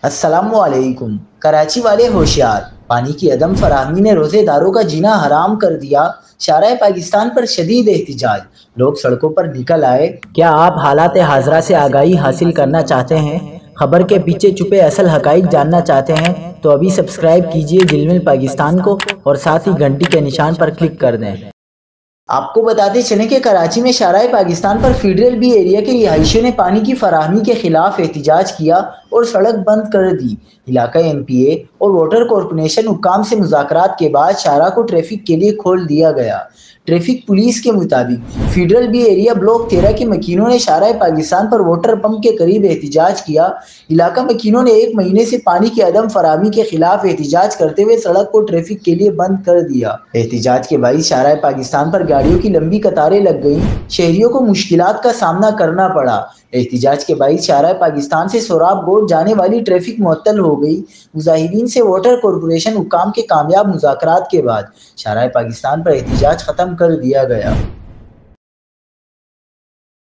السلام علیکم۔ کراچی والے ہوشیار، پانی کی عدم فراہمی نے روزے داروں کا جینا حرام کر دیا۔ شارع پاکستان پر شدید احتجاج، لوگ سڑکوں پر نکل آئے۔ کیا آپ حالات حاضرہ سے آگاہی حاصل کرنا چاہتے ہیں؟ خبر کے پیچھے چھپے اصل حقائق جاننا چاہتے ہیں تو ابھی سبسکرائب کیجئے جلمل پاکستان کو اور ساتھ ہی گھنٹی کے نشان پر کلک کر دیں۔ آپ کو بتاتے چلیں کہ کراچی میں شارع پاکستان پر فیڈرل بی ایریا کے رہائشیوں نے پانی کی فراہمی کے خلاف احتجاج کیا اور سڑک بند کر دی۔ علاقہ ایم پی اے اور واٹر کارپوریشن حکام سے مذاکرات کے بعد شارع کو ٹریفک کے لیے کھول دیا گیا۔ ٹریفک پولیس کے مطابق فیڈرل بی ایریا بلاک 13 کے مکینوں نے شارع پاکستان پر واٹر پمپ کے قریب احتجاج کیا۔ علاقہ مکینوں نے 1 مہینے سے پانی کی عدم فراہمی کے خلاف احتجاج کرتے ہوئے سڑک کو ٹریفک کے لیے بند کر دیا۔ احتجاج کے باعث شارع پاکستان پر گاڑیوں کی لمبی قطاریں لگ گئیں، شہریوں کو مشکلات کا سامنا کرنا پڑا۔ احتجاج کے باعث شارع پاکستان سے سوراب گوٹ جانے والی ٹریفک معطل ہو گئی۔ مظاہرین سے واٹر کارپوریشن حکام کے کامیاب مذاکرات کے بعد شارع پاکستان پر احتجاج ختم کر دیا گیا۔